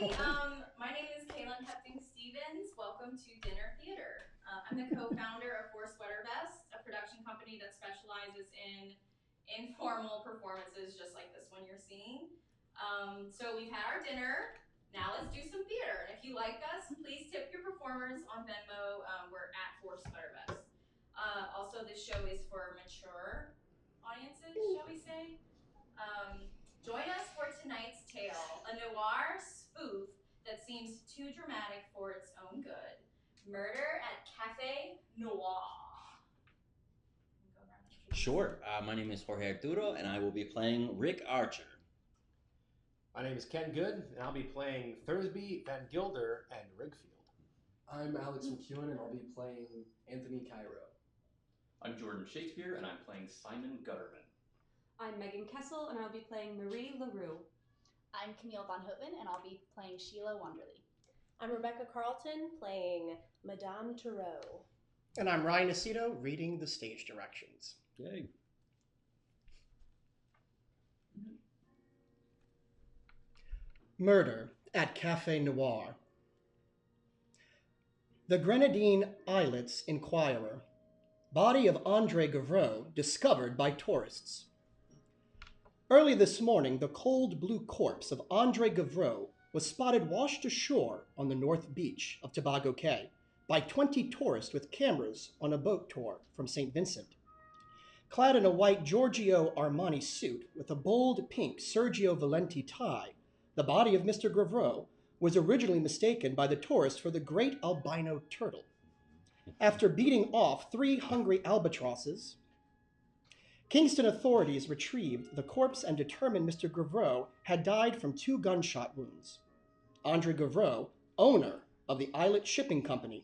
My name is Kaylin Hepting-Stevens. Welcome to Dinner Theater. I'm the co-founder of Four Sweater Vest, a production company that specializes in informal performances just like this one you're seeing. So we've had our dinner. Now let's do some theater. And if you like us, please tip your performers on Venmo. We're at Four Sweater Vest. Also, this show is for mature audiences, shall we say? Join us for tonight's tale, a noir spoof that seems too dramatic for its own good. Murder at Cafe Noir. Sure. My name is Jorge Arturo, and I will be playing Rick Archer. My name is Ken Good, and I'll be playing Thursby, Van Gilder, and Rigfield. I'm Alex McEwen, and I'll be playing Anthony Cairo. I'm Jordan Shakespeare, and I'm playing Simon Gutterman. I'm Megan Kessel, and I'll be playing Marie LaRue. I'm Camille Von Houtman, and I'll be playing Sheila Wanderly. I'm Rebecca Carlton, playing Madame Tarot. And I'm Ryan Aceto, reading the stage directions. Yay. Murder at Cafe Noir. The Grenadine Islets Inquirer. Body of Andre Gavreau discovered by tourists. Early this morning, the cold blue corpse of Andre Gavreau was spotted washed ashore on the North Beach of Tobago Cay by 20 tourists with cameras on a boat tour from St. Vincent. Clad in a white Giorgio Armani suit with a bold pink Sergio Valenti tie, the body of Mr. Gavreau was originally mistaken by the tourists for the great albino turtle. After beating off 3 hungry albatrosses, Kingston authorities retrieved the corpse and determined Mr. Gavreau had died from 2 gunshot wounds. Andre Gavreau, owner of the Islet Shipping Company,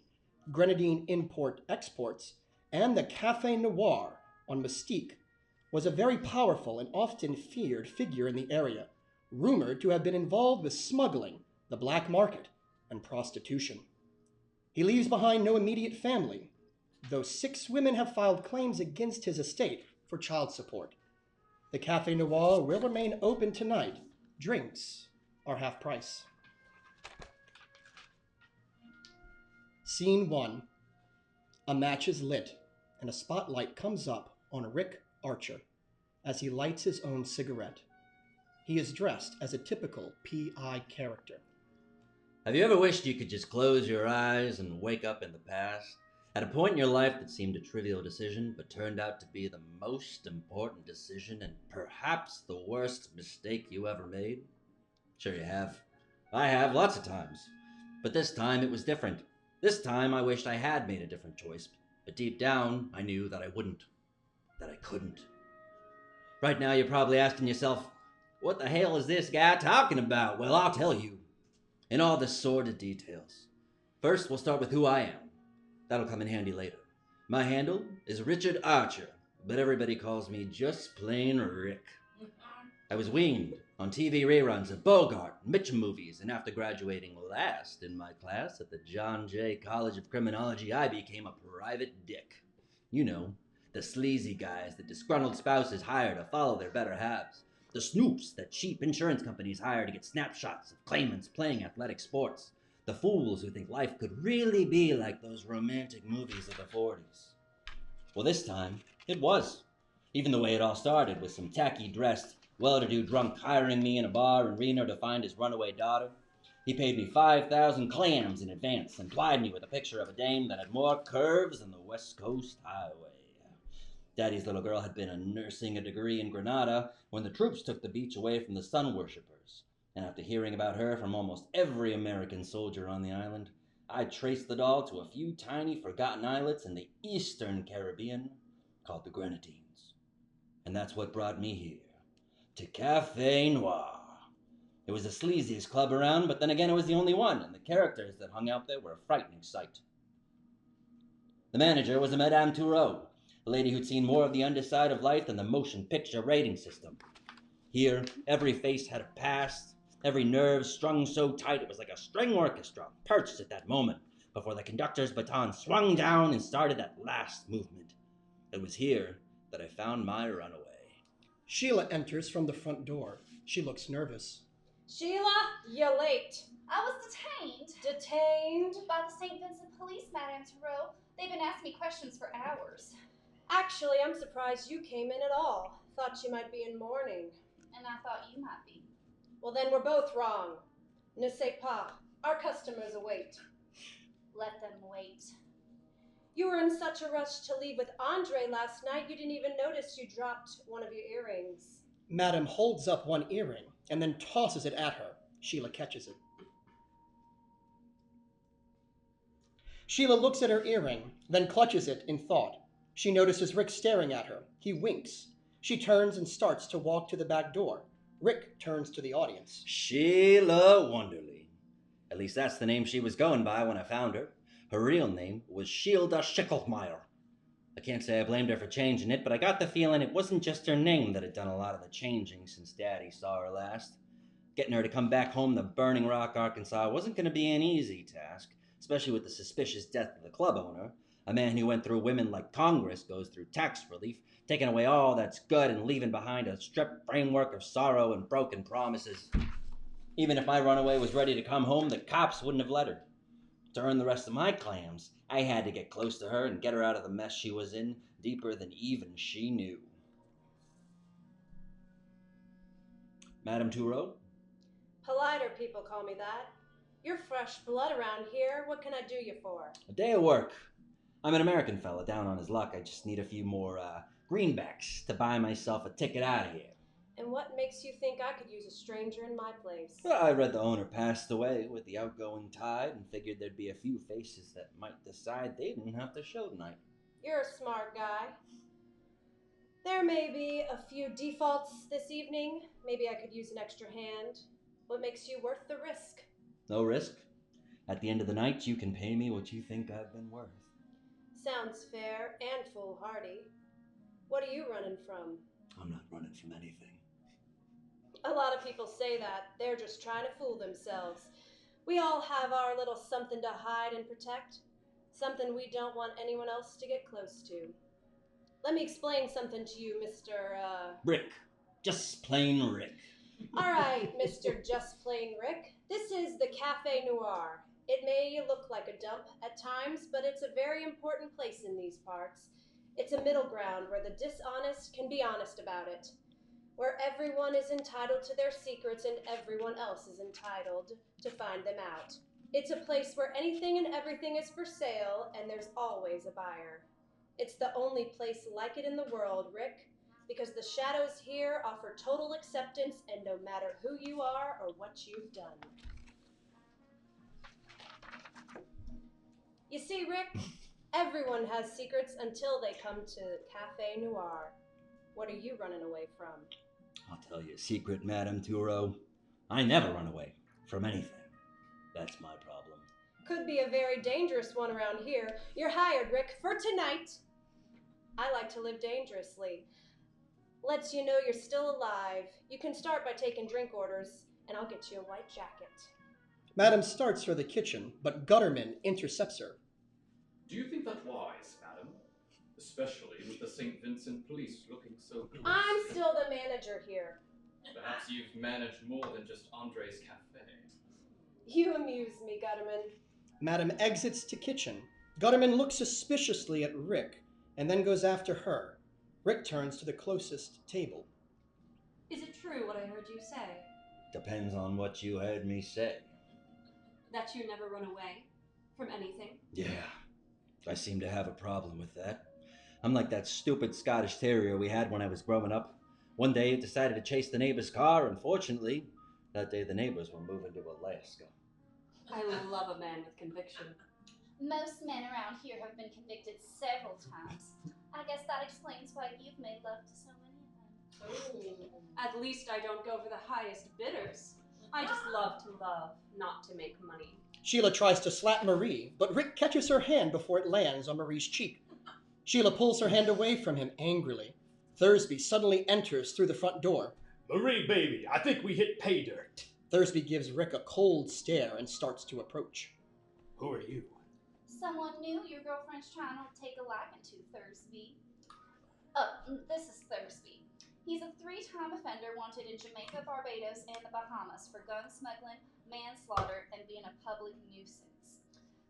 Grenadine Import Exports, and the Cafe Noir on Mystique, was a very powerful and often feared figure in the area, rumored to have been involved with smuggling, the black market, and prostitution. He leaves behind no immediate family, though 6 women have filed claims against his estate for child support. The Cafe Noir will remain open tonight. Drinks are half price. Scene 1. A match is lit, and a spotlight comes up on Rick Archer as he lights his own cigarette. He is dressed as a typical PI character. Have you ever wished you could just close your eyes and wake up in the past? At a point in your life that seemed a trivial decision, but turned out to be the most important decision and perhaps the worst mistake you ever made? Sure you have. I have, lots of times. But this time it was different. This time I wished I had made a different choice, but deep down I knew that I wouldn't. That I couldn't. Right now you're probably asking yourself, what the hell is this guy talking about? Well, I'll tell you. In all the sordid details. First, we'll start with who I am. That'll come in handy later. My handle is Richard Archer, but everybody calls me just plain Rick. I was weaned on TV reruns of Bogart and Mitchum movies, and after graduating last in my class at the John Jay College of Criminology, I became a private dick. You know, the sleazy guys that disgruntled spouses hire to follow their better halves. The snoops that cheap insurance companies hire to get snapshots of claimants playing athletic sports. The fools who think life could really be like those romantic movies of the 40s. Well, this time, it was. Even the way it all started with some tacky-dressed, well-to-do drunk hiring me in a bar in Reno to find his runaway daughter. He paid me 5,000 clams in advance and plied me with a picture of a dame that had more curves than the West Coast Highway. Daddy's little girl had been nursing a degree in Granada when the troops took the beach away from the sun worshippers. And after hearing about her from almost every American soldier on the island, I traced the doll to a few tiny forgotten islets in the eastern Caribbean called the Grenadines. And that's what brought me here, to Cafe Noir. It was the sleaziest club around, but then again it was the only one, and the characters that hung out there were a frightening sight. The manager was a Madame Toureau, a lady who'd seen more of the underside of life than the motion picture rating system. Here, every face had a past, every nerve strung so tight it was like a string orchestra perched at that moment before the conductor's baton swung down and started that last movement. It was here that I found my runaway. Sheila enters from the front door. She looks nervous. Sheila, you're late. I was detained Detained? by the St. Vincent Police, Madame Tarot. They've been asking me questions for hours. Actually, I'm surprised you came in at all. Thought you might be in mourning. And I thought you might be. Well, then we're both wrong. Ne sais pas. Our customers await. Let them wait. You were in such a rush to leave with Andre last night, you didn't even notice you dropped one of your earrings. Madam holds up one earring and then tosses it at her. Sheila catches it. Sheila looks at her earring, then clutches it in thought. She notices Rick staring at her. He winks. She turns and starts to walk to the back door. Rick turns to the audience. Sheila Wonderly. At least that's the name she was going by when I found her. Her real name was Shilda Schickelmeyer. I can't say I blamed her for changing it, but I got the feeling it wasn't just her name that had done a lot of the changing since Daddy saw her last. Getting her to come back home to Burning Rock, Arkansas wasn't going to be an easy task, especially with the suspicious death of the club owner, a man who went through women like Congress goes through tax relief, taking away all that's good and leaving behind a stripped framework of sorrow and broken promises. Even if my runaway was ready to come home, the cops wouldn't have let her. To earn the rest of my clams, I had to get close to her and get her out of the mess she was in, deeper than even she knew. Madame Toureau? Politer people call me that. You're fresh blood around here. What can I do you for? A day of work. I'm an American fella down on his luck. I just need a few more greenbacks to buy myself a ticket out of here. And what makes you think I could use a stranger in my place? Well, I read the owner passed away with the outgoing tide and figured there'd be a few faces that might decide they didn't have to show tonight. You're a smart guy. There may be a few defaults this evening. Maybe I could use an extra hand. What makes you worth the risk? No risk. At the end of the night, you can pay me what you think I've been worth. Sounds fair and foolhardy. What are you running from? I'm not running from anything. A lot of people say that. They're just trying to fool themselves. We all have our little something to hide and protect. Something we don't want anyone else to get close to. Let me explain something to you, Mr. Rick. Just plain Rick. All right, Mr. Just Plain Rick. This is the Cafe Noir. It may look like a dump at times, but it's a very important place in these parts. It's a middle ground where the dishonest can be honest about it. Where everyone is entitled to their secrets and everyone else is entitled to find them out. It's a place where anything and everything is for sale and there's always a buyer. It's the only place like it in the world, Rick, because the shadows here offer total acceptance and no matter who you are or what you've done. You see, Rick, everyone has secrets until they come to Cafe Noir. What are you running away from? I'll tell you a secret, Madame Toureau. I never run away from anything. That's my problem. Could be a very dangerous one around here. You're hired, Rick, for tonight. I like to live dangerously. Lets you know you're still alive. You can start by taking drink orders, and I'll get you a white jacket. Madam starts for the kitchen, but Gutterman intercepts her. Do you think that wise, madam? Especially with the St. Vincent police looking so close. I'm still the manager here. Perhaps you've managed more than just Andre's cafe. You amuse me, Gutterman. Madam exits to kitchen. Gutterman looks suspiciously at Rick and then goes after her. Rick turns to the closest table. Is it true what I heard you say? Depends on what you heard me say. That you never run away from anything? Yeah, I seem to have a problem with that. I'm like that stupid Scottish terrier we had when I was growing up. One day it decided to chase the neighbor's car, and fortunately, that day the neighbors were moving to Alaska. I love a man with conviction. Most men around here have been convicted several times. I guess that explains why you've made love to so many of them. At least I don't go for the highest bidders. I just love to love, not to make money. Sheila tries to slap Marie, but Rick catches her hand before it lands on Marie's cheek. Sheila pulls her hand away from him angrily. Thursby suddenly enters through the front door. Marie, baby, I think we hit pay dirt. Thursby gives Rick a cold stare and starts to approach. Who are you? Someone new your girlfriend's trying to take a liking to, Thursby. This is Thursby. He's a 3-time offender wanted in Jamaica, Barbados, and the Bahamas for gun smuggling, manslaughter, and being a public nuisance.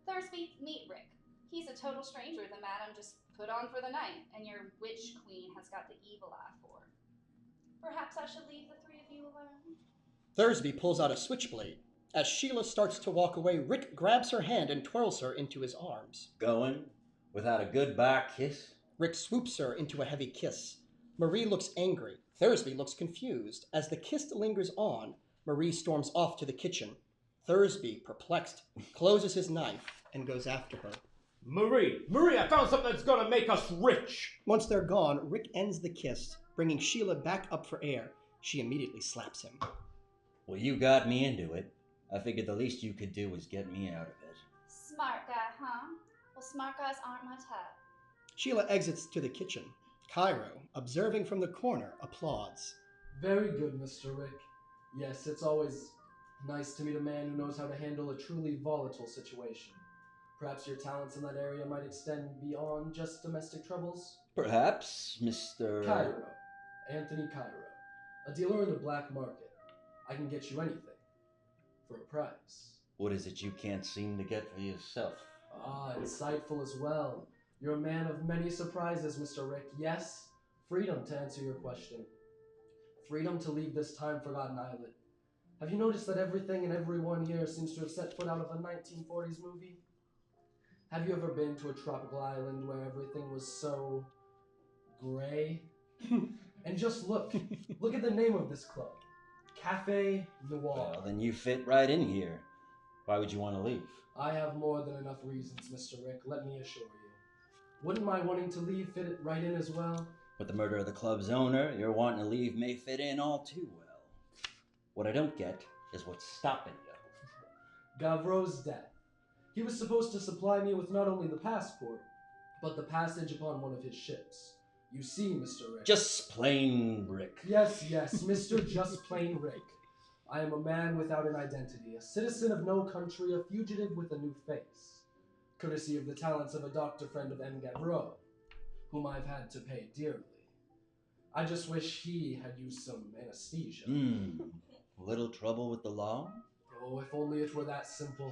Thursby, meet Rick. He's a total stranger the madam just put on for the night, and your witch queen has got the evil eye for. Perhaps I should leave the 3 of you alone? Thursby pulls out a switchblade. As Sheila starts to walk away, Rick grabs her hand and twirls her into his arms. Going? Without a goodbye kiss? Rick swoops her into a heavy kiss. Marie looks angry. Thursby looks confused. As the kiss lingers on, Marie storms off to the kitchen. Thursby, perplexed, closes his knife and goes after her. Marie, I found something that's gonna make us rich! Once they're gone, Rick ends the kiss, bringing Sheila back up for air. She immediately slaps him. Well, you got me into it. I figured the least you could do was get me out of it. Smart guy, huh? Well, smart guys aren't my type. Sheila exits to the kitchen. Cairo, observing from the corner, applauds. Very good, Mr. Rick. Yes, it's always nice to meet a man who knows how to handle a truly volatile situation. Perhaps your talents in that area might extend beyond just domestic troubles? Perhaps, Mr. Cairo. Anthony Cairo. A dealer in the black market. I can get you anything. For a price. What is it you can't seem to get for yourself? Ah, insightful as well. You're a man of many surprises, Mr. Rick. Yes, freedom to answer your question. Freedom to leave this time-forgotten island. Have you noticed that everything and everyone here seems to have set foot out of a 1940s movie? Have you ever been to a tropical island where everything was so gray? And just look at the name of this club. Cafe Noir. Well, then you fit right in here. Why would you want to leave? I have more than enough reasons, Mr. Rick, let me assure you. Wouldn't my wanting to leave fit it right in as well? With the murder of the club's owner, your wanting to leave may fit in all too well. What I don't get is what's stopping you. Gavro's death. He was supposed to supply me with not only the passport, but the passage upon one of his ships. You see, Mr. Rick. Just plain Rick. Yes, Mr. Just Plain Rick. I am a man without an identity, a citizen of no country, a fugitive with a new face. Courtesy of the talents of a doctor friend of M. Gavreau, whom I've had to pay dearly. I just wish he had used some anesthesia. Little trouble with the law? Oh, if only it were that simple.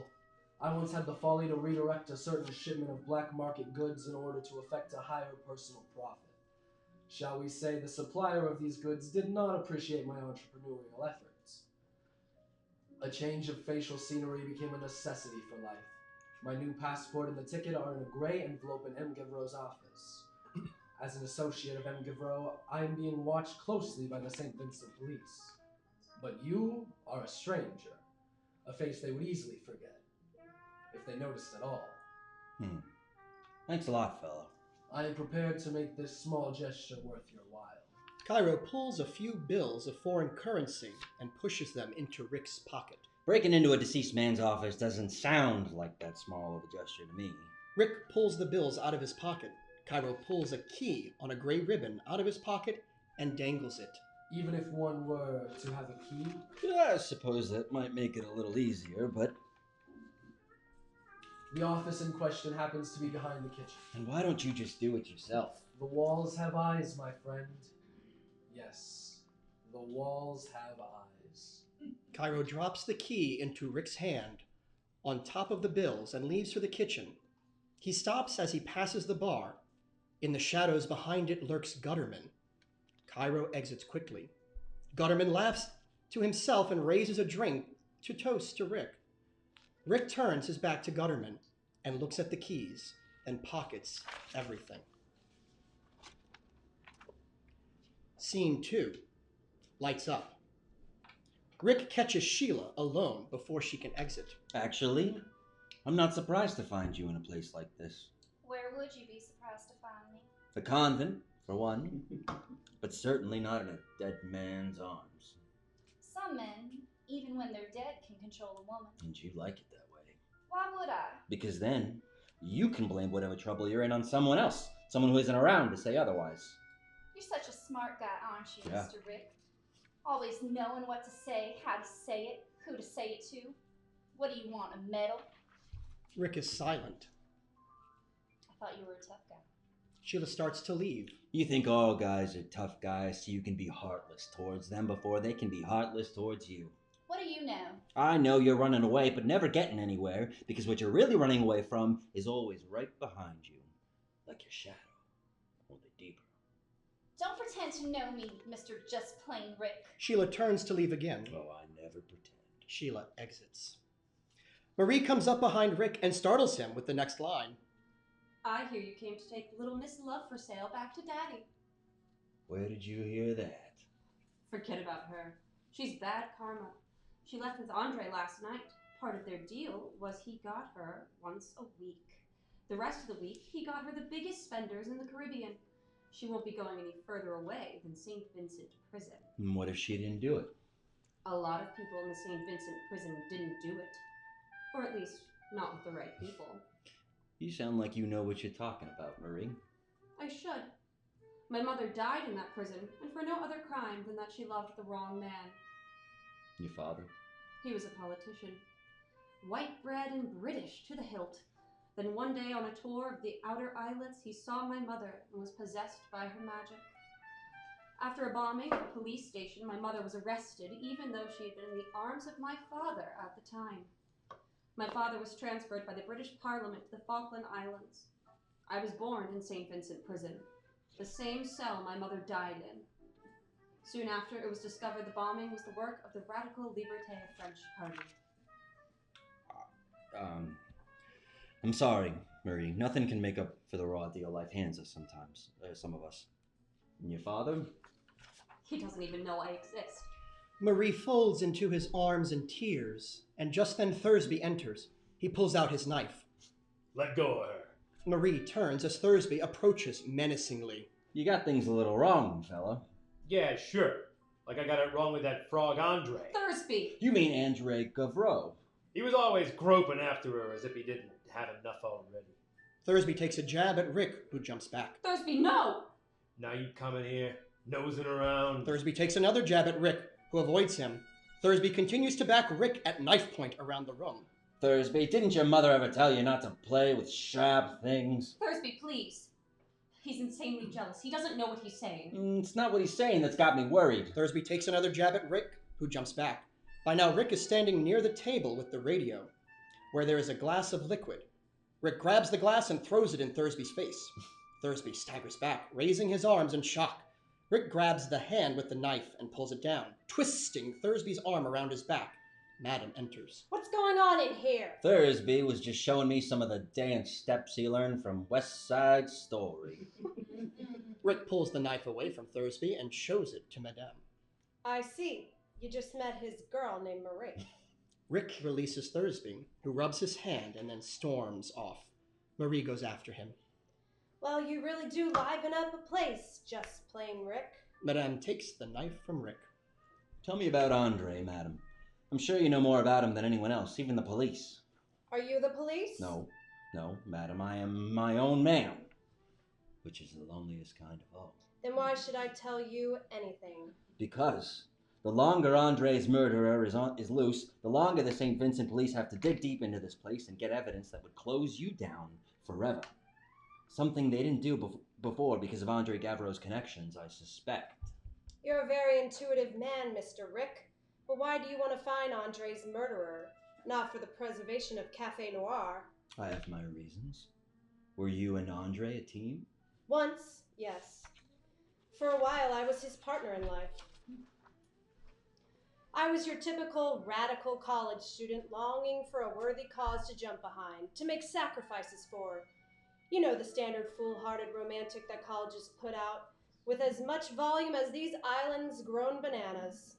I once had the folly to redirect a certain shipment of black market goods in order to effect a higher personal profit. Shall we say the supplier of these goods did not appreciate my entrepreneurial efforts. A change of facial scenery became a necessity for life. My new passport and the ticket are in a gray envelope in M. Gavreau's office. As an associate of M. Gavreau, I am being watched closely by the St. Vincent police. But you are a stranger, a face they would easily forget, if they noticed at all. Thanks a lot, fella. I am prepared to make this small gesture worth your while. Cairo pulls a few bills of foreign currency and pushes them into Rick's pocket. Breaking into a deceased man's office doesn't sound like that small of a gesture to me. Rick pulls the bills out of his pocket. Cairo pulls a key on a gray ribbon out of his pocket and dangles it. Even if one were to have a key? Yeah, I suppose that might make it a little easier, but... The office in question happens to be behind the kitchen. And why don't you just do it yourself? The walls have eyes, my friend. Yes, the walls have eyes. Cairo drops the key into Rick's hand on top of the bills and leaves for the kitchen. He stops as he passes the bar. In the shadows behind it lurks Gutterman. Cairo exits quickly. Gutterman laughs to himself and raises a drink to toast to Rick. Rick turns his back to Gutterman and looks at the keys and pockets everything. Scene 2. Lights up. Rick catches Sheila alone before she can exit. Actually, I'm not surprised to find you in a place like this. Where would you be surprised to find me? The convent, for one, but certainly not in a dead man's arms. Some men, even when they're dead, can control a woman. And you like it that way. Why would I? Because then, you can blame whatever trouble you're in on someone else. Someone who isn't around to say otherwise. You're such a smart guy, aren't you, Yeah. Mr. Rick? Always knowing what to say, how to say it, who to say it to. What do you want, a medal? Rick is silent. I thought you were a tough guy. Sheila starts to leave. You think all guys are tough guys so you can be heartless towards them before they can be heartless towards you. What do you know? I know you're running away, but never getting anywhere, because what you're really running away from is always right behind you. Like your shadow, only deeper. Don't pretend to know me, Mr. Just Plain Rick. Sheila turns to leave again. Oh, I never pretend. Sheila exits. Marie comes up behind Rick and startles him with the next line. I hear you came to take little Miss Love for sale back to Daddy. Where did you hear that? Forget about her. She's bad karma. She left with Andre last night. Part of their deal was he got her once a week. The rest of the week, he got her the biggest spenders in the Caribbean. She won't be going any further away than St. Vincent Prison. And what if she didn't do it? A lot of people in the St. Vincent Prison didn't do it. Or at least, not with the right people. You sound like you know what you're talking about, Marie. I should. My mother died in that prison, and for no other crime than that she loved the wrong man. Your father? He was a politician. White bread and British to the hilt. Then one day on a tour of the outer islets, he saw my mother and was possessed by her magic. After a bombing at a police station, my mother was arrested, even though she had been in the arms of my father at the time. My father was transferred by the British Parliament to the Falkland Islands. I was born in St. Vincent Prison, the same cell my mother died in. Soon after, it was discovered the bombing was the work of the Radical Liberté French Party. I'm sorry, Marie. Nothing can make up for the raw deal life hands us sometimes. Some of us. And your father? He doesn't even know I exist. Marie folds into his arms in tears, and just then Thursby enters. He pulls out his knife. Let go of her. Marie turns as Thursby approaches menacingly. You got things a little wrong, fella. Yeah, sure. Like I got it wrong with that frog Andre. Thursby! You mean Andre Gavreau? He was always groping after her as if he didn't have enough already. Thursby takes a jab at Rick, who jumps back. Thursby, no! Now you come in here, nosing around. Thursby takes another jab at Rick, who avoids him. Thursby continues to back Rick at knife point around the room. Thursby, didn't your mother ever tell you not to play with sharp things? Thursby, please. He's insanely jealous. He doesn't know what he's saying. It's not what he's saying that's got me worried. Thursby takes another jab at Rick, who jumps back. By now, Rick is standing near the table with the radio, where there is a glass of liquid. Rick grabs the glass and throws it in Thursby's face. Thursby staggers back, raising his arms in shock. Rick grabs the hand with the knife and pulls it down, twisting Thursby's arm around his back. Madam enters. What's going on in here? Thursby was just showing me some of the dance steps he learned from West Side Story. Rick pulls the knife away from Thursby and shows it to Madame. I see. You just met his girl named Marie. Rick releases Thursby, who rubs his hand and then storms off. Marie goes after him. Well, you really do liven up a place, Just Plain Rick. Madame takes the knife from Rick. Tell me about Andre, madam. I'm sure you know more about him than anyone else, even the police. Are you the police? No, madam, I am my own man, which is the loneliest kind of all. Then why should I tell you anything? Because the longer Andre's murderer is loose, the longer the St. Vincent police have to dig deep into this place and get evidence that would close you down forever. Something they didn't do before because of Andre Gavreau's connections, I suspect. You're a very intuitive man, Mr. Rick. But why do you want to find Andre's murderer? Not for the preservation of Cafe Noir. I have my reasons. Were you and Andre a team? Once, yes. For a while, I was his partner in life. I was your typical radical college student longing for a worthy cause to jump behind, to make sacrifices for. You know, the standard foolhardy romantic that colleges put out, with as much volume as these islands grown bananas.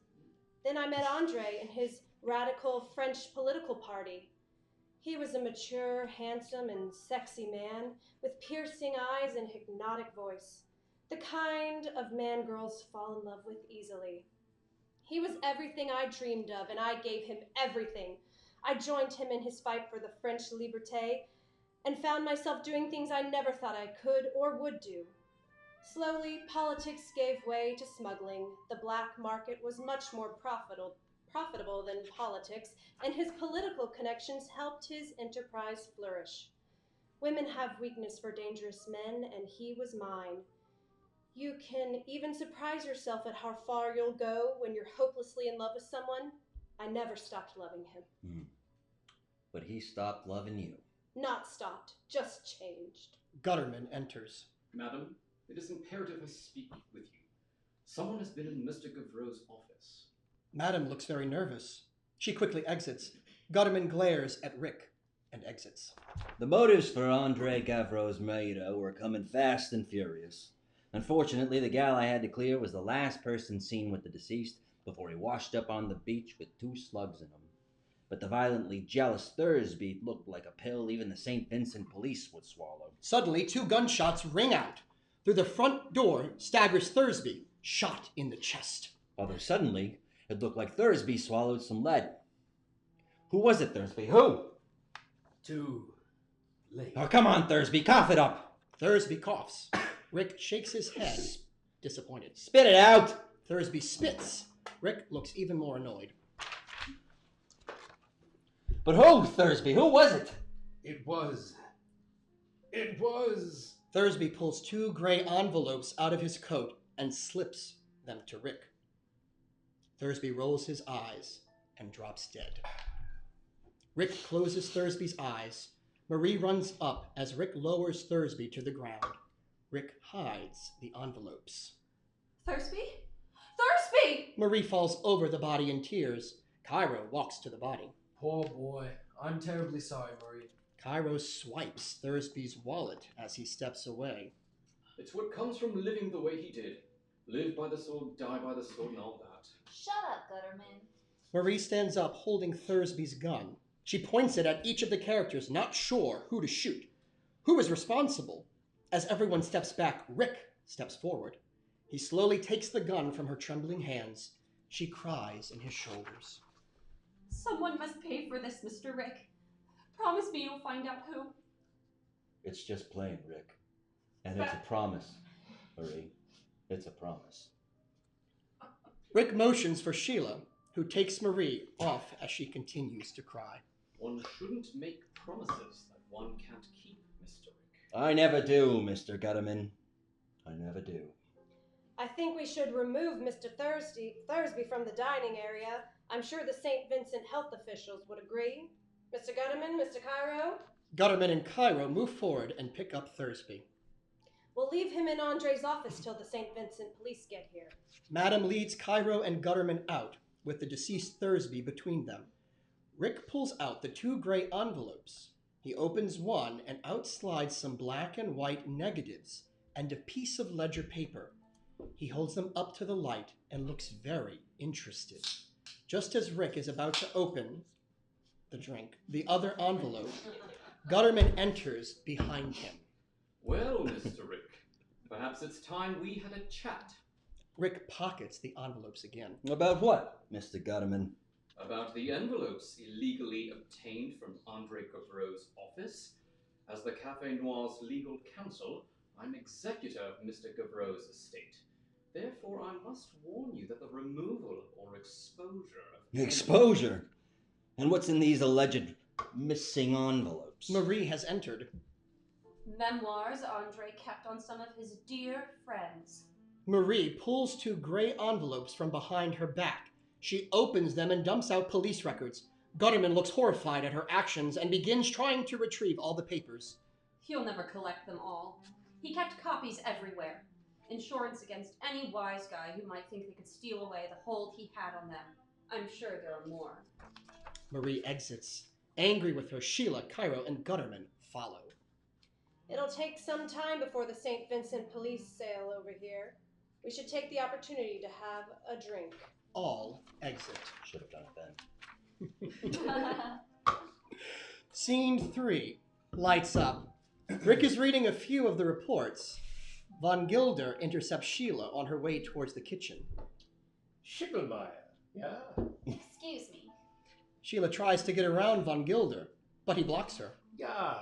Then I met Andre and his radical French political party. He was a mature, handsome, and sexy man with piercing eyes and hypnotic voice, the kind of man girls fall in love with easily. He was everything I dreamed of, and I gave him everything. I joined him in his fight for the French liberté, and found myself doing things I never thought I could or would do. Slowly, politics gave way to smuggling. The black market was much more profitable than politics, and his political connections helped his enterprise flourish. Women have weakness for dangerous men, and he was mine. You can even surprise yourself at how far you'll go when you're hopelessly in love with someone. I never stopped loving him. But he stopped loving you. Not stopped, just changed. Gutterman enters. Madam, it is imperative I speak with you. Someone has been in Mr. Gavreau's office. Madam looks very nervous. She quickly exits. Gutterman glares at Rick and exits. The motives for Andre Gavreau's murder were coming fast and furious. Unfortunately, the gal I had to clear was the last person seen with the deceased before he washed up on the beach with 2 slugs in him. But the violently jealous Thursby looked like a pill even the St. Vincent police would swallow. Suddenly, 2 gunshots ring out. Through the front door staggers Thursby, shot in the chest. Although suddenly, it looked like Thursby swallowed some lead. Who was it, Thursby? Who? Too late. Oh, come on, Thursby, cough it up. Thursby coughs. Rick shakes his head, disappointed. Spit it out. Thursby spits. Rick looks even more annoyed. But who, Thursby? Who was it? It was. Thursby pulls 2 gray envelopes out of his coat and slips them to Rick. Thursby rolls his eyes and drops dead. Rick closes Thursby's eyes. Marie runs up as Rick lowers Thursby to the ground. Rick hides the envelopes. Thursby? Thursby! Marie falls over the body in tears. Cairo walks to the body. Poor boy. I'm terribly sorry, Marie. Cairo swipes Thursby's wallet as he steps away. It's what comes from living the way he did. Live by the sword, die by the sword, and all that. Shut up, Gutterman. Marie stands up holding Thursby's gun. She points it at each of the characters, not sure who to shoot. Who is responsible? As everyone steps back, Rick steps forward. He slowly takes the gun from her trembling hands. She cries in his shoulders. Someone must pay for this, Mr. Rick. Promise me you'll find out who. It's just plain, Rick. And it's a promise, Marie. It's a promise. Rick motions for Sheila, who takes Marie off as she continues to cry. One shouldn't make promises that one can't keep, Mr. Rick. I never do, Mr. Gutterman. I never do. I think we should remove Mr. Thursby from the dining area. I'm sure the St. Vincent health officials would agree. Mr. Gutterman, Mr. Cairo? Gutterman and Cairo move forward and pick up Thursby. We'll leave him in Andre's office till the St. Vincent police get here. Madam leads Cairo and Gutterman out, with the deceased Thursby between them. Rick pulls out the 2 gray envelopes. He opens one and out slides some black and white negatives and a piece of ledger paper. He holds them up to the light and looks very interested. Just as Rick is about to open the other envelope, Gutterman enters behind him. Well, Mr. Rick, perhaps it's time we had a chat. Rick pockets the envelopes again. About what, Mr. Gutterman? About the envelopes illegally obtained from Andre Gavreau's office. As the Cafe Noir's legal counsel, I'm executor of Mr. Gavreau's estate. Therefore, I must warn you that the removal or exposure of... Exposure? And what's in these alleged missing envelopes? Marie has entered. Memoirs Andre kept on some of his dear friends. Marie pulls 2 gray envelopes from behind her back. She opens them and dumps out police records. Gutterman looks horrified at her actions and begins trying to retrieve all the papers. He'll never collect them all. He kept copies everywhere. Insurance against any wise guy who might think they could steal away the hold he had on them. I'm sure there are more. Marie exits. Angry with her, Sheila, Cairo, and Gutterman follow. It'll take some time before the St. Vincent police sail over here. We should take the opportunity to have a drink. All exit. Should have done it then. Scene 3. Lights up. Rick is reading a few of the reports. Von Gilder intercepts Sheila on her way towards the kitchen. Schickelmeier, yeah? Excuse me. Sheila tries to get around Von Gilder, but he blocks her. Ja,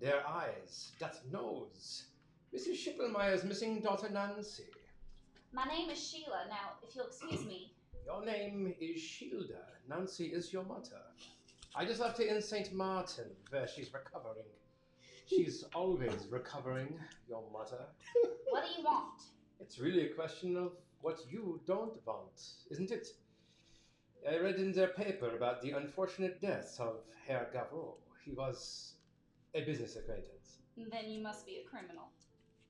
their eyes, that nose. Mrs. Schickelmeier's missing daughter Nancy. My name is Sheila. Now, if you'll excuse me. Your name is Shilda. Nancy is your mother. I just left her in St. Martin, where she's recovering. She's always recovering, your mother. What do you want? It's really a question of what you don't want, isn't it? I read in their paper about the unfortunate death of Herr Gavreau. He was a business acquaintance. Then you must be a criminal.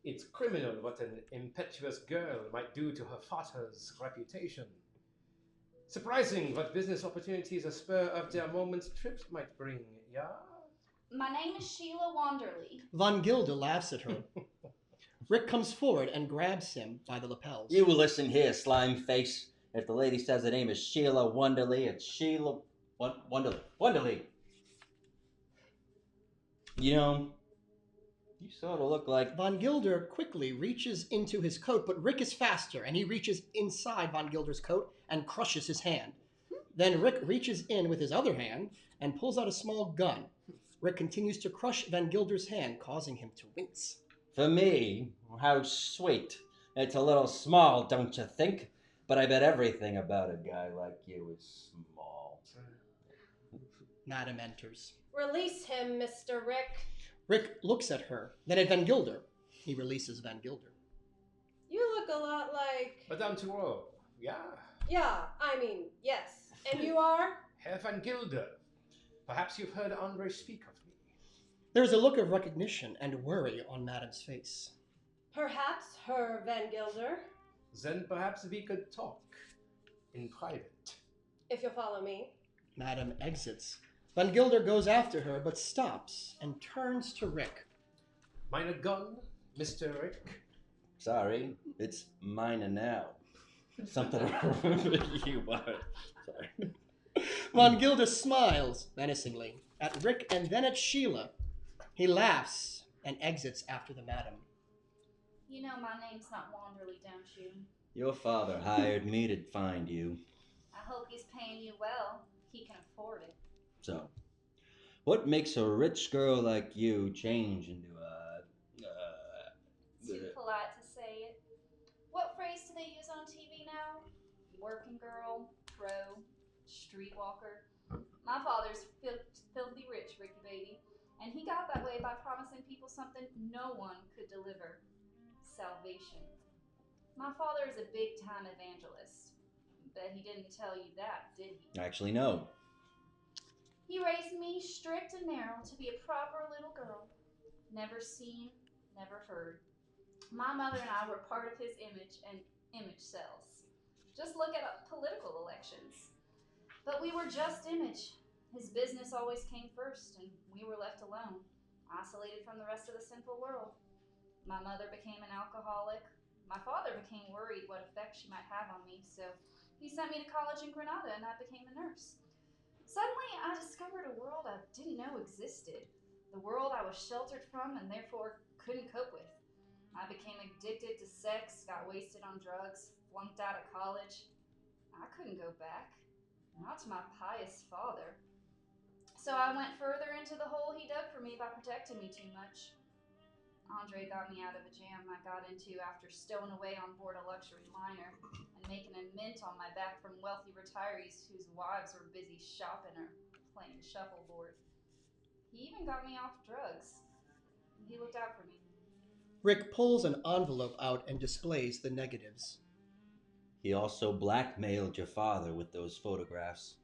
It's criminal what an impetuous girl might do to her father's reputation. Surprising what business opportunities a spur of their moment's trip might bring, yeah? My name is Sheila Wanderley. Von Gilda laughs at her. Rick comes forward and grabs him by the lapels. You listen here, slime face. If the lady says her name is Sheila Wonderly, it's Sheila Wonderly. You know, you sort of look like... Von Gilder quickly reaches into his coat, but Rick is faster, and he reaches inside Von Gilder's coat and crushes his hand. Then Rick reaches in with his other hand and pulls out a small gun. Rick continues to crush Von Gilder's hand, causing him to wince. For me, how sweet. It's a little small, don't you think? But I bet everything about a guy like you is small. Madam enters. Release him, Mr. Rick. Rick looks at her, then at Van Gilder. He releases Van Gilder. You look a lot like... Madame Thureau, yeah? Yeah, I mean, yes. And you are? Herr Van Gilder. Perhaps you've heard Andre speak of me. There is a look of recognition and worry on Madame's face. Perhaps Herr Van Gilder. Then perhaps we could talk in private. If you'll follow me. Madame exits. Van Gilder goes after her, but stops and turns to Rick. Mine gun, Mr. Rick? Sorry, it's mine now. Something I remember you are. Sorry. Von Gilder smiles menacingly at Rick and then at Sheila. He laughs and exits after the madam. You know my name's not Wanderley, don't you? Your father hired me to find you. I hope he's paying you well. He can afford it. So, what makes a rich girl like you change into Too polite to say it. What phrase do they use on TV now? Working girl, pro, streetwalker. My father's filthy rich, Ricky baby, and he got that way by promising people something no one could deliver. Salvation. My father is a big-time evangelist. Bet he didn't tell you that, did he? Actually, no. He raised me strict and narrow to be a proper little girl. Never seen, never heard. My mother and I were part of his image and image cells. Just look at political elections. But we were just image. His business always came first, and we were left alone, isolated from the rest of the sinful world. My mother became an alcoholic. My father became worried what effect she might have on me, so he sent me to college in Granada, and I became a nurse. Suddenly, I discovered a world I didn't know existed. The world I was sheltered from and therefore couldn't cope with. I became addicted to sex, got wasted on drugs, flunked out of college. I couldn't go back. Not to my pious father. So I went further into the hole he dug for me by protecting me too much. Andre got me out of a jam I got into after stowing away on board a luxury liner and making a mint on my back from wealthy retirees whose wives were busy shopping or playing shuffleboard. He even got me off drugs. He looked out for me. Rick pulls an envelope out and displays the negatives. He also blackmailed your father with those photographs.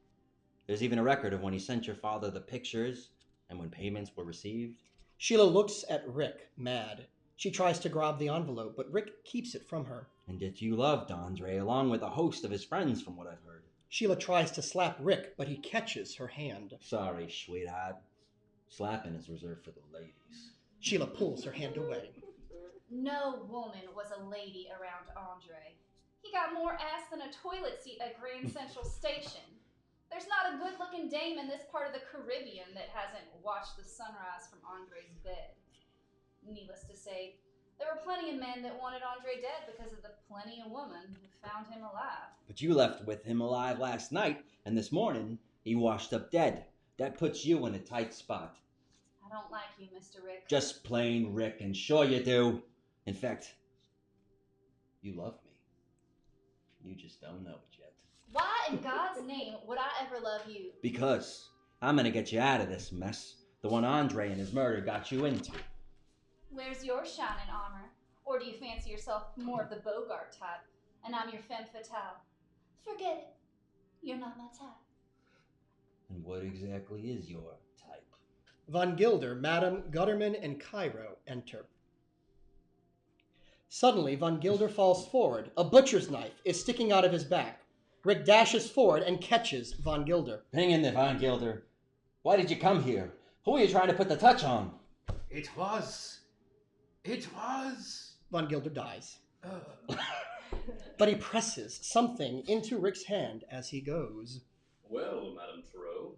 There's even a record of when he sent your father the pictures and when payments were received. Sheila looks at Rick, mad. She tries to grab the envelope, but Rick keeps it from her. And yet you loved Andre, along with a host of his friends, from what I've heard. Sheila tries to slap Rick, but he catches her hand. Sorry, sweetheart. Slapping is reserved for the ladies. Sheila pulls her hand away. No woman was a lady around Andre. He got more ass than a toilet seat at Grand Central Station. There's not a good-looking dame in this part of the Caribbean that hasn't watched the sunrise from Andre's bed. Needless to say, there were plenty of men that wanted Andre dead because of the plenty of women who found him alive. But you left with him alive last night, and this morning he washed up dead. That puts you in a tight spot. I don't like you, Mr. Rick. Just plain Rick, and sure you do. In fact, you love me. You just don't know it yet. Why in God's name would I ever love you? Because I'm gonna get you out of this mess. The one Andre and his murder got you into. Where's your shining armor? Or do you fancy yourself more of the Bogart type, and I'm your femme fatale? Forget it. You're not my type. And what exactly is your type? Von Gilder, Madame, Gutterman, and Cairo enter. Suddenly, Von Gilder falls forward. A butcher's knife is sticking out of his back. Rick dashes forward and catches Von Gilder. Hang in there, Von Gilder. Why did you come here? Who are you trying to put the touch on? It was. Von Gilder dies. But he presses something into Rick's hand as he goes. Well, Madame Tarot,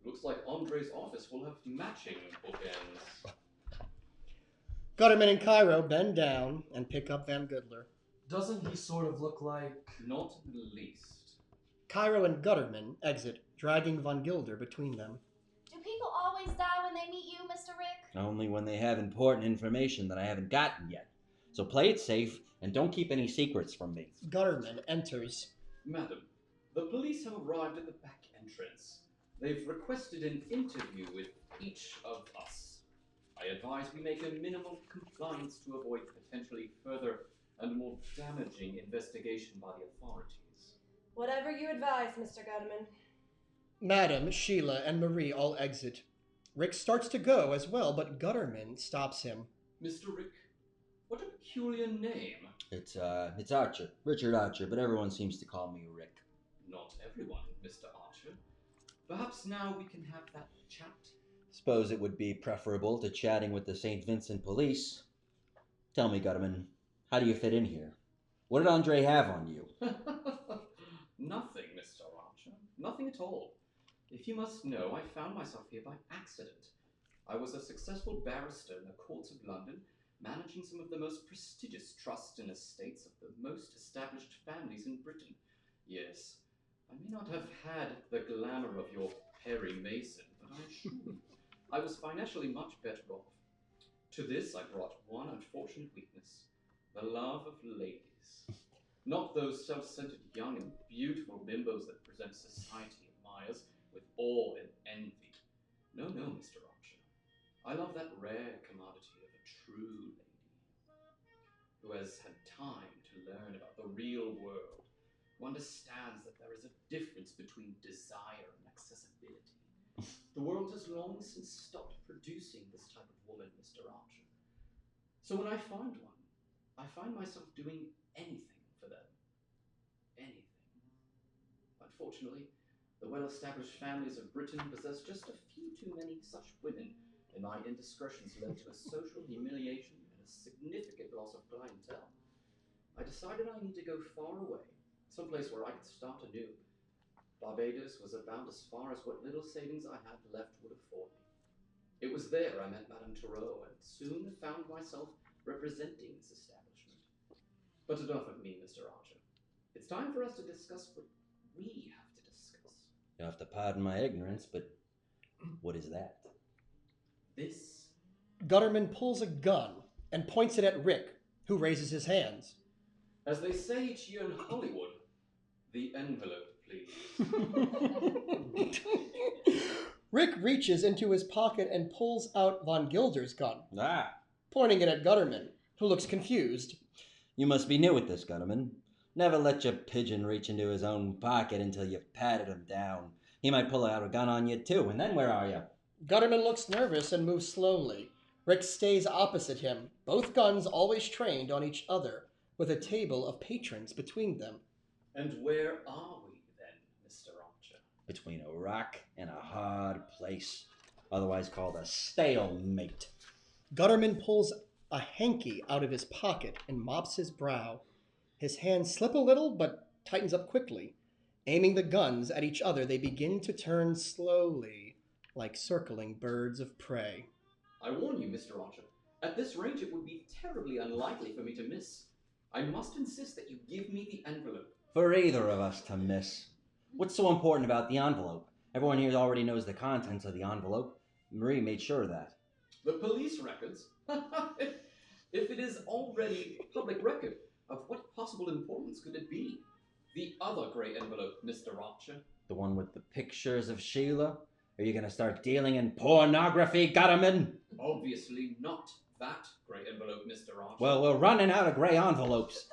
looks like Andre's office will have matching bookends. Gutterman and Cairo bend down and pick up Van Gilder. Doesn't he sort of look like... Not in the least. Cairo and Gutterman exit, dragging Von Gilder between them. Do people always die when they meet you, Mr. Rick? Only when they have important information that I haven't gotten yet. So play it safe and don't keep any secrets from me. Gutterman enters. Madam, the police have arrived at the back entrance. They've requested an interview with each of us. I advise we make a minimal compliance to avoid potentially further and more damaging investigation by the authorities. Whatever you advise, Mr. Gutterman. Madam, Sheila, and Marie all exit. Rick starts to go as well, but Gutterman stops him. Mr. Rick, what a peculiar name. It's Archer. Richard Archer, but everyone seems to call me Rick. Not everyone, Mr. Archer. Perhaps now we can have that chat. Suppose it would be preferable to chatting with the St. Vincent police. Tell me, Gutterman, how do you fit in here? What did Andre have on you? Nothing, Mr. Archer. Nothing at all. If you must know, I found myself here by accident. I was a successful barrister in the courts of London, managing some of the most prestigious trusts and estates of the most established families in Britain. Yes, I may not have had the glamour of your Perry Mason, but I assure you, I was financially much better off. To this I brought one unfortunate weakness, the love of ladies. Not those self-centered young and beautiful bimbos that present society admires with awe and envy. No, no, Mr. Archer. I love that rare commodity of a true lady, who has had time to learn about the real world, who understands that there is a difference between desire and accessibility. The world has long since stopped producing this type of woman, Mr. Archer. So when I find one, I find myself doing anything for them. Anything. Unfortunately, the well-established families of Britain possess just a few too many such women, and my indiscretions led to a social humiliation and a significant loss of clientele. I decided I need to go far away, someplace where I could start anew. Barbados was about as far as what little savings I had left would afford me. It was there I met Madame Tarot and soon found myself representing this establishment. But enough of me, Mr. Archer. It's time for us to discuss what we have to discuss. You'll have to pardon my ignorance, but what is that? This. Gutterman pulls a gun and points it at Rick, who raises his hands. As they say each year in Hollywood, the envelope, please. Rick reaches into his pocket and pulls out Von Gilder's gun, pointing it at Gutterman, who looks confused. You must be new at this, Gutterman. Never let your pigeon reach into his own pocket until you've patted him down. He might pull out a gun on you too, and then where are you? Gutterman looks nervous and moves slowly. Rick stays opposite him, both guns always trained on each other, with a table of patrons between them. And where are we then, Mr. Archer? Between a rock and a hard place, otherwise called a stalemate. Gutterman pulls a hanky out of his pocket and mops his brow. His hands slip a little, but tightens up quickly. Aiming the guns at each other, they begin to turn slowly, like circling birds of prey. I warn you, Mr. Archer, at this range it would be terribly unlikely for me to miss. I must insist that you give me the envelope. For either of us to miss. What's so important about the envelope? Everyone here already knows the contents of the envelope. Marie made sure of that. The police records? If it is already public record, of what possible importance could it be? The other grey envelope, Mr. Archer. The one with the pictures of Sheila? Are you going to start dealing in pornography, Gutterman? Obviously not. that grey envelope, Mr. Archer. Well, we're running out of gray envelopes.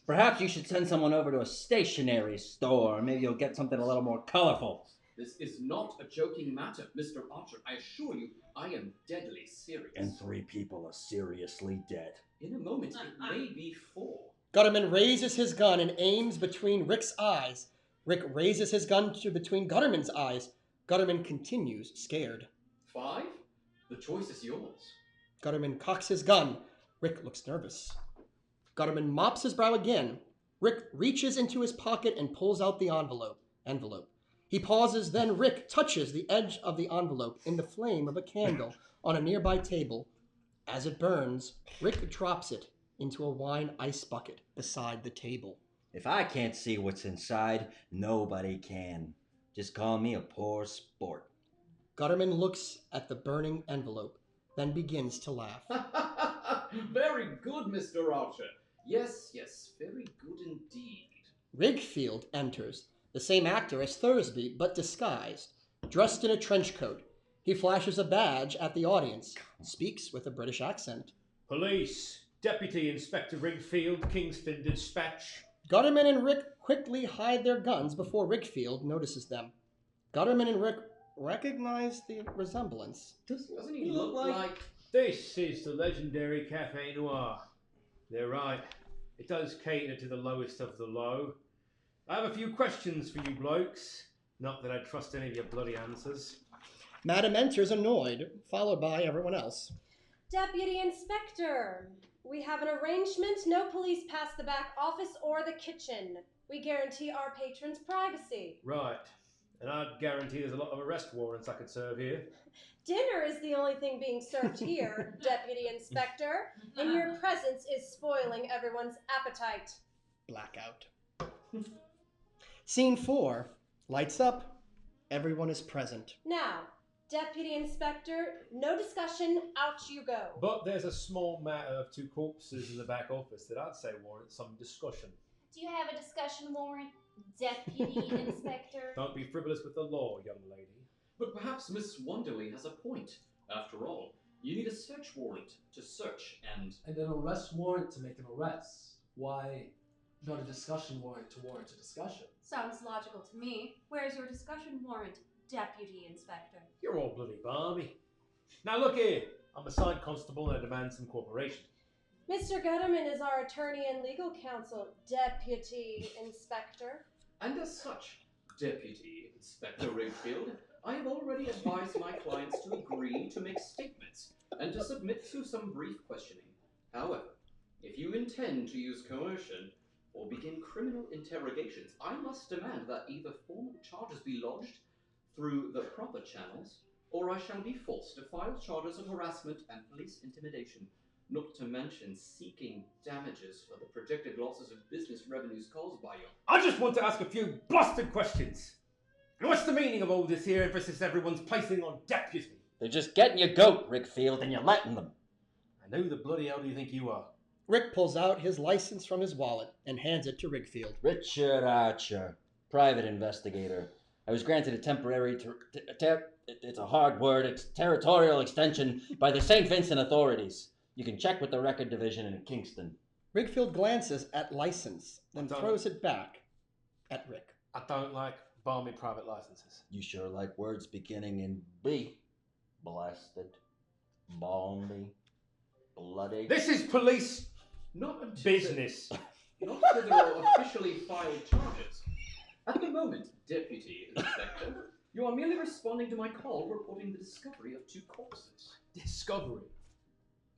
Perhaps you should send someone over to a stationery store. Maybe you'll get something a little more colorful. This is not a joking matter, Mr. Archer. I assure you, I am deadly serious. And 3 people are seriously dead. In a moment, it may be 4. Gutterman raises his gun and aims between Rick's eyes. Rick raises his gun to between Gutterman's eyes. Gutterman continues, scared. 5? The choice is yours. Gutterman cocks his gun. Rick looks nervous. Gutterman mops his brow again. Rick reaches into his pocket and pulls out the envelope. He pauses, then Rick touches the edge of the envelope in the flame of a candle on a nearby table. As it burns, Rick drops it into a wine ice bucket beside the table. If I can't see what's inside, nobody can. Just call me a poor sport. Gutterman looks at the burning envelope, then begins to laugh. Very good, Mr. Archer. Yes, very good indeed. Rigfield enters, the same actor as Thursby, but disguised, dressed in a trench coat. He flashes a badge at the audience, speaks with a British accent. Police, Deputy Inspector Rigfield, Kingston Dispatch. Gutterman and Rick quickly hide their guns before Rigfield notices them. Gutterman and Rick recognize the resemblance. Doesn't he look like... This is the legendary Cafe Noir. They're right. It does cater to the lowest of the low. I have a few questions for you blokes. Not that I trust any of your bloody answers. Madam enters annoyed, followed by everyone else. Deputy Inspector, we have an arrangement. No police past the back office or the kitchen. We guarantee our patrons' privacy. Right. And I'd guarantee there's a lot of arrest warrants I could serve here. Dinner is the only thing being served here, Deputy Inspector, and your presence is spoiling everyone's appetite. Blackout. Scene 4. Lights up. Everyone is present. Now, Deputy Inspector, no discussion, out you go. But there's a small matter of 2 corpses in the back office that I'd say warrants some discussion. Do you have a discussion warrant, Deputy Inspector? Don't be frivolous with the law, young lady. But perhaps Miss Wonderly has a point. After all, you need a search warrant to search and an arrest warrant to make an arrest. Why not a discussion warrant to warrant a discussion? Sounds logical to me. Where's your discussion warrant, Deputy Inspector? You're all bloody balmy. Now look here. I'm a side constable and I demand some cooperation. Mr. Gutterman is our attorney and legal counsel, Deputy Inspector. And as such, Deputy Inspector Rigfield, I have already advised my clients to agree to make statements and to submit to some brief questioning. However, if you intend to use coercion or begin criminal interrogations, I must demand that either formal charges be lodged through the proper channels, or I shall be forced to file charges of harassment and police intimidation, not to mention seeking damages for the projected losses of business revenues caused by you. I just want to ask a few blasted questions. And what's the meaning of all this here emphasis everyone's placing on deputy? They're just getting your goat, Rigfield, and you're letting them. And who the bloody hell do you think you are? Rick pulls out his license from his wallet and hands it to Rigfield. Richard Archer, private investigator. I was granted a temporary, it's a hard word, territorial extension by the St. Vincent authorities. You can check with the record division in Kingston. Rigfield glances at license, then throws it back at Rick. I don't like balmy private licenses. You sure like words beginning in B. Blasted, balmy, bloody. This is police Not until business. Not until there are officially filed charges. At the moment, Deputy Inspector, you are merely responding to my call reporting the discovery of 2 corpses. Discovery.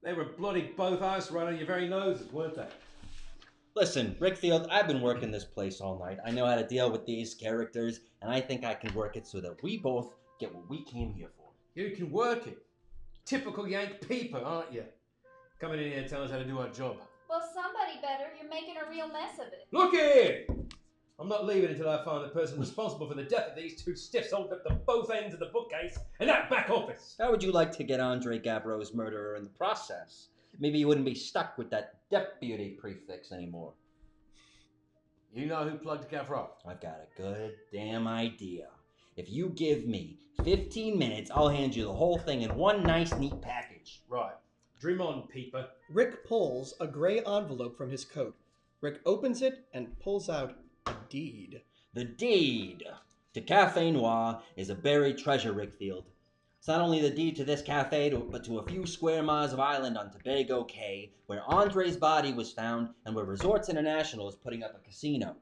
They were bloody both eyes right on your very noses, weren't they? Listen, Rigfield, I've been working this place all night. I know how to deal with these characters, and I think I can work it so that we both get what we came here for. You can work it. Typical Yank peeper, aren't you? Coming in here telling us how to do our job. Well, somebody better. You're making a real mess of it. Look here! I'm not leaving until I find the person responsible for the death of these 2 stiffs holding up the both ends of the bookcase in that back office. How would you like to get Andre Gavro's murderer in the process? Maybe you wouldn't be stuck with that deputy prefix anymore. You know who plugged Gavro? I've got a good damn idea. If you give me 15 minutes, I'll hand you the whole thing in one nice, neat package. Right. Dream on, Peeper. Rick pulls a gray envelope from his coat. Rick opens it and pulls out a deed. The deed to Cafe Noir is a buried treasure, Rickfield. It's not only the deed to this cafe, but to a few square miles of island on Tobago Cay, where Andre's body was found and where Resorts International is putting up a casino.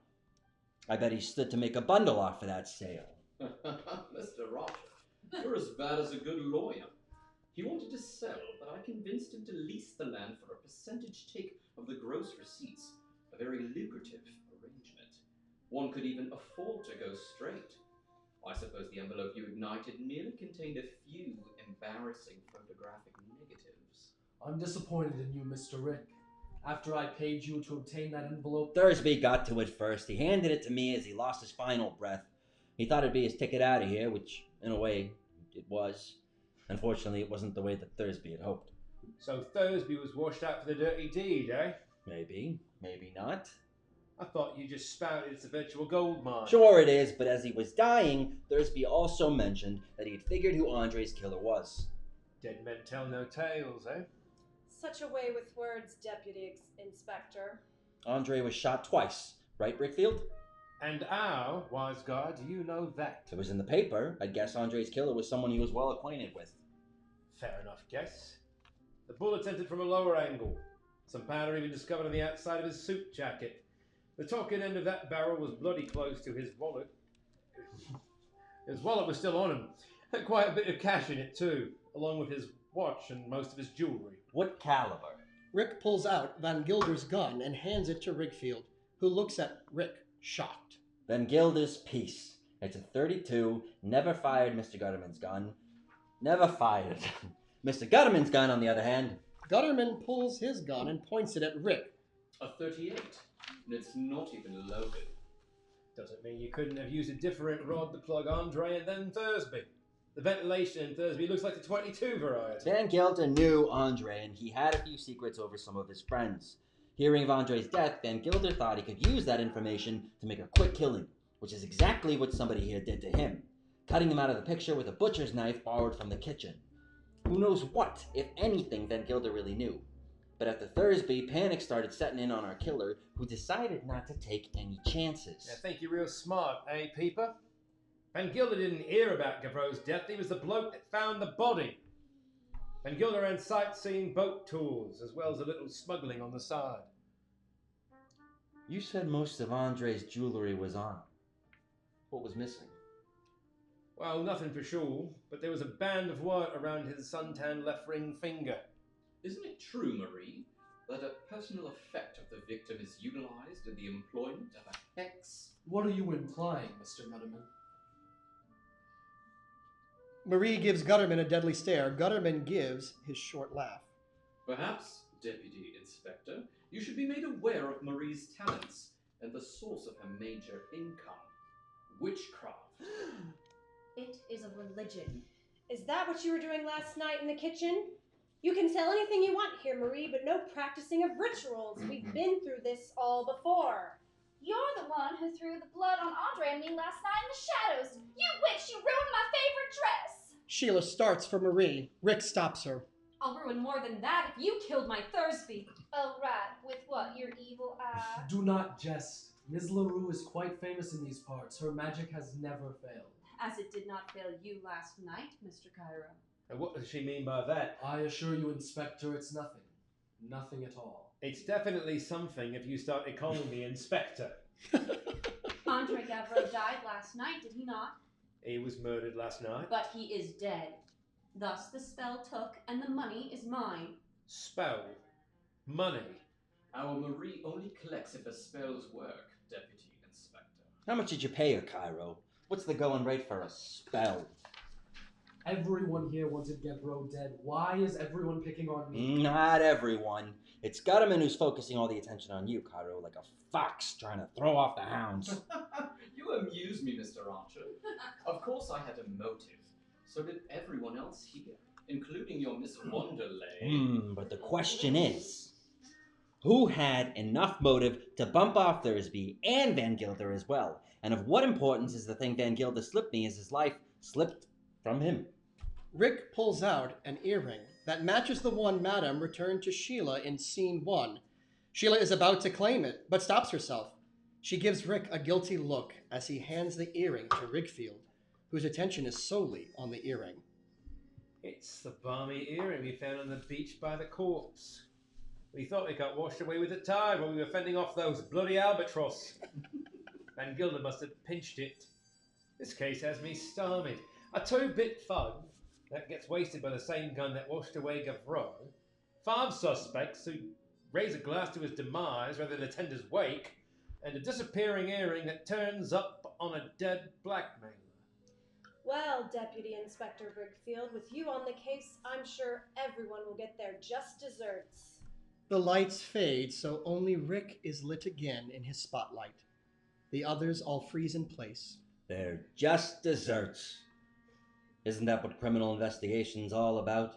I bet he stood to make a bundle off of that sale. Mr. Roger, you're as bad as a good lawyer. He wanted to sell, but I convinced him to lease the land for a percentage take of the gross receipts. A very lucrative arrangement. One could even afford to go straight. I suppose the envelope you ignited merely contained a few embarrassing photographic negatives. I'm disappointed in you, Mr. Rick. After I paid you to obtain that envelope... Thursby got to it first. He handed it to me as he lost his final breath. He thought it'd be his ticket out of here, which, in a way, it was. Unfortunately, it wasn't the way that Thursby had hoped. So Thursby was washed out for the dirty deed, eh? Maybe, maybe not. I thought you just spouted it's a virtual gold mine. Sure it is, but as he was dying, Thursby also mentioned that he had figured who Andre's killer was. Dead men tell no tales, eh? Such a way with words, Deputy Inspector. Andre was shot twice, right, Rickfield? And how, wise guard, do you know that? It was in the paper. I guess Andre's killer was someone he was well acquainted with. Fair enough guess. The bullets entered from a lower angle. Some powder even discovered on the outside of his suit jacket. The talking end of that barrel was bloody close to his wallet. His wallet was still on him. Had quite a bit of cash in it too, along with his watch and most of his jewelry. What caliber? Rick pulls out Van Gilder's gun and hands it to Rickfield, who looks at Rick, shocked. Van Gilder's piece. It's a .32, never fired Mr. Gutterman's gun. Never fired. Mr. Gutterman's gun, on the other hand. Gutterman pulls his gun and points it at Rick. A 38, and it's not even loaded. Doesn't mean you couldn't have used a different rod to plug Andre and then Thursby. The ventilation in Thursby looks like the 22 variety. Van Gilder knew Andre, and he had a few secrets over some of his friends. Hearing of Andre's death, Van Gilder thought he could use that information to make a quick killing, which is exactly what somebody here did to him, cutting him out of the picture with a butcher's knife borrowed from the kitchen. Who knows what, if anything, Van Gilder really knew. But after Thursby, panic started setting in on our killer, who decided not to take any chances. I think you're real smart, eh, Peeper? Van Gilder didn't hear about Gavreau's death. He was the bloke that found the body. Van Gilder ran sightseeing boat tours, as well as a little smuggling on the side. You said most of Andre's jewelry was on. What was missing? Well, nothing for sure, but there was a band of white around his suntan left ring finger. Isn't it true, Marie, that a personal effect of the victim is utilized in the employment of a hex? What are you implying, Mr. Gutterman? Marie gives Gutterman a deadly stare. Gutterman gives his short laugh. Perhaps, Deputy Inspector, you should be made aware of Marie's talents and the source of her major income. Witchcraft. It is a religion. Is that what you were doing last night in the kitchen? You can sell anything you want here, Marie, but no practicing of rituals. We've been through this all before. You're the one who threw the blood on Andre and me last night in the shadows. You witch, you ruined my favorite dress. Sheila starts for Marie. Rick stops her. I'll ruin more than that if you killed my Thursby. Oh, right. With what, your evil eye? Do not jest. Ms. LaRue is quite famous in these parts. Her magic has never failed. As it did not fail you last night, Mr. Cairo. And what does she mean by that? I assure you, Inspector, it's nothing. Nothing at all. It's definitely something if you started calling me Inspector. Andre Gavreau died last night, did he not? He was murdered last night. But he is dead. Thus the spell took, and the money is mine. Spell. Money. Our Marie only collects if her spells work, Deputy Inspector. How much did you pay her, Cairo? What's the going rate for a spell? Everyone here wanted Gavreau dead. Why is everyone picking on me? Not everyone. It's Gutterman who's focusing all the attention on you, Cairo, like a fox trying to throw off the hounds. You amuse me, Mr. Archer. Of course I had a motive. So did everyone else here, including your Miss Wonderlay. But the question is, who had enough motive to bump off Thursby and Van Gilder as well? And of what importance is the thing Van Gilder slipped me as his life slipped from him? Rick pulls out an earring that matches the one Madame returned to Sheila in Scene 1. Sheila is about to claim it, but stops herself. She gives Rick a guilty look as he hands the earring to Rickfield, whose attention is solely on the earring. It's the balmy earring we found on the beach by the corpse. We thought we got washed away with the tide when we were fending off those bloody albatross. Van Gilder must have pinched it. This case has me stymied. A 2-bit fug that gets wasted by the same gun that washed away Gavreau. 5 suspects who raise a glass to his demise rather than attend his wake. And a disappearing earring that turns up on a dead blackmailer. Well, Deputy Inspector Rickfield, with you on the case, I'm sure everyone will get their just desserts. The lights fade, so only Rick is lit again in his spotlight. The others all freeze in place. They're just desserts. Isn't that what criminal investigation's all about?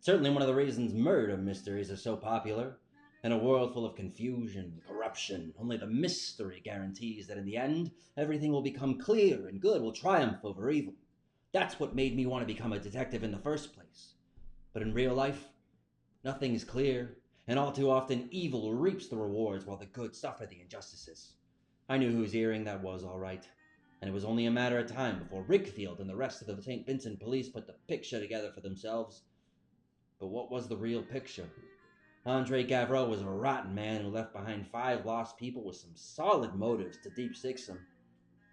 Certainly one of the reasons murder mysteries are so popular. In a world full of confusion, corruption, only the mystery guarantees that in the end, everything will become clear and good will triumph over evil. That's what made me want to become a detective in the first place. But in real life, nothing is clear, and all too often evil reaps the rewards while the good suffer the injustices. I knew whose earring that was, all right. And it was only a matter of time before Rickfield and the rest of the St. Vincent police put the picture together for themselves. But what was the real picture? Andre Gavreau was a rotten man who left behind 5 lost people with some solid motives to deep six them.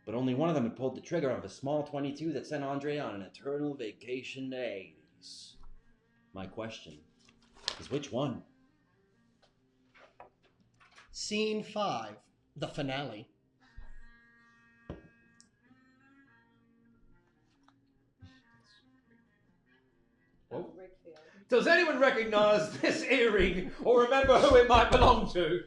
But only one of them had pulled the trigger of a small 22 that sent Andre on an eternal vacation to Hades. My question is, which one? Scene 5, the finale. Oh, Rickfield. Does anyone recognize this earring or remember who it might belong to?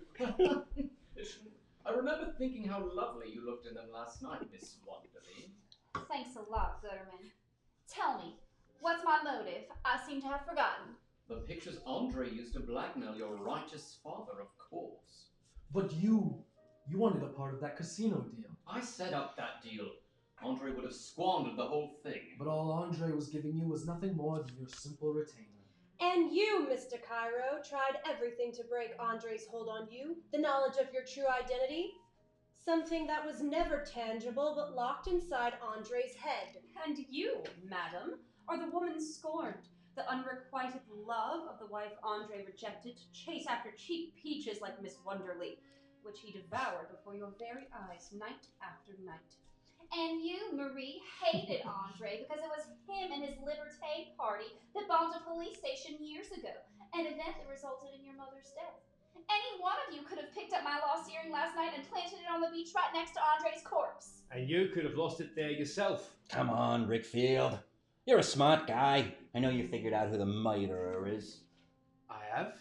I remember thinking how lovely you looked in them last night, Miss Wonderly. Thanks a lot, Gutterman. Tell me, what's my motive? I seem to have forgotten. The pictures Andre used to blackmail your righteous father, of course. But you wanted a part of that casino deal. I set up that deal. Andre would have squandered the whole thing. But all Andre was giving you was nothing more than your simple retainer. And you, Mr. Cairo, tried everything to break Andre's hold on you, the knowledge of your true identity. Something that was never tangible but locked inside Andre's head. And you, madam, are the woman scorned, the unrequited love of the wife Andre rejected to chase after cheap peaches like Miss Wonderly, which he devoured before your very eyes night after night. And you, Marie, hated Andre because it was him and his Liberté party that bombed a police station years ago, an event that resulted in your mother's death. Any one of you could have picked up my lost earring last night and planted it on the beach right next to Andre's corpse. And you could have lost it there yourself. Come on, Rickfield. You're a smart guy. I know you figured out who the murderer is. I have.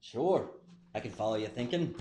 Sure, I can follow you thinking.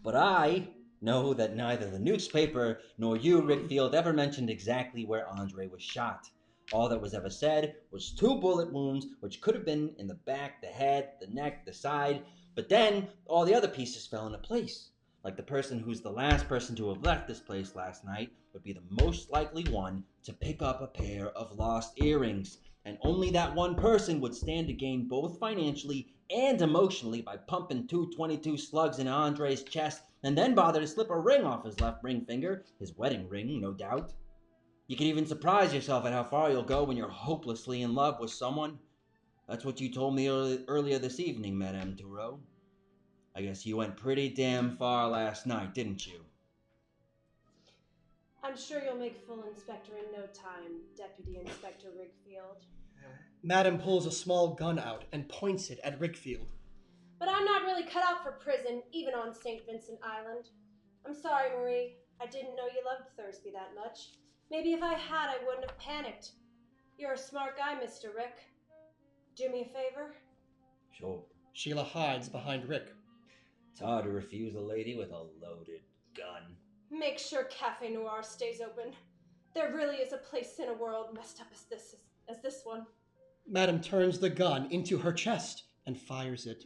But I know that neither the newspaper nor you, Rickfield, ever mentioned exactly where Andre was shot. All that was ever said was 2 bullet wounds, which could have been in the back, the head, the neck, the side, but then all the other pieces fell into place. Like the person who's the last person to have left this place last night would be the most likely one to pick up a pair of lost earrings. And only that one person would stand to gain both financially and emotionally by pumping 222 slugs in Andre's chest and then bother to slip a ring off his left ring finger, his wedding ring, no doubt. You can even surprise yourself at how far you'll go when you're hopelessly in love with someone. That's what you told me earlier this evening, Madame Toureau. I guess you went pretty damn far last night, didn't you? I'm sure you'll make full inspector in no time, Deputy Inspector Rickfield. Madam pulls a small gun out and points it at Rickfield. But I'm not really cut out for prison, even on St. Vincent Island. I'm sorry, Marie. I didn't know you loved Thursby that much. Maybe if I had, I wouldn't have panicked. You're a smart guy, Mr. Rick. Do me a favor? Sure. Sheila hides behind Rick. It's hard to refuse a lady with a loaded gun. Make sure Cafe Noir stays open. There really is a place in a world messed up as this one. Madam turns the gun into her chest and fires it.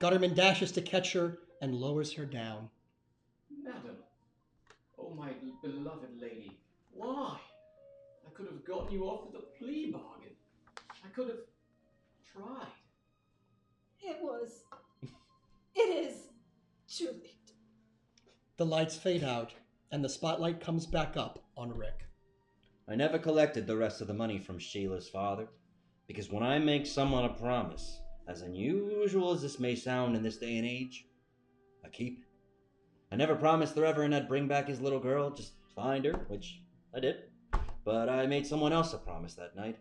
Gutterman dashes to catch her and lowers her down. Madam, oh my beloved lady, why? could have gotten you off with a plea bargain. I could have tried. It is too late. The lights fade out, and the spotlight comes back up on Rick. I never collected the rest of the money from Sheila's father, because when I make someone a promise, as unusual as this may sound in this day and age, I keep it. I never promised the Reverend I'd bring back his little girl, just find her, which I did. But I made someone else a promise that night.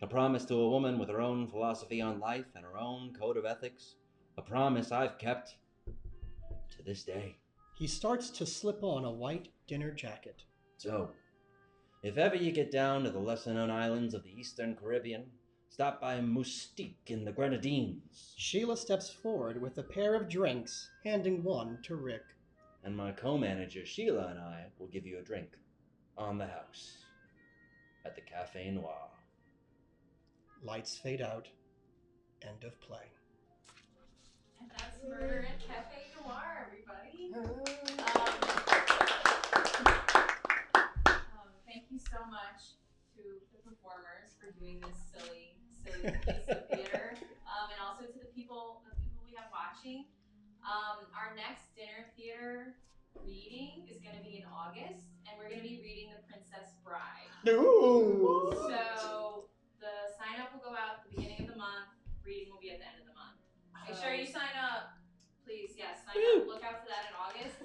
A promise to a woman with her own philosophy on life and her own code of ethics. A promise I've kept to this day. He starts to slip on a white dinner jacket. So, if ever you get down to the lesser-known islands of the Eastern Caribbean, stop by Moustique in the Grenadines. Sheila steps forward with a pair of drinks, handing one to Rick. And my co-manager Sheila and I will give you a drink on the house at the Cafe Noir. Lights fade out. End of play. And that's Murder at Cafe Noir, everybody. Thank you so much to the performers for doing this silly piece of theater, and also to the people we have watching. Our next dinner theater reading is going to be in August, and we're going to be reading The Princess Bride. Ooh. So the sign up will go out at the beginning of the month. Reading will be at the end of the month. Make sure you sign up. Please, yes, sign up. Look out for that in August.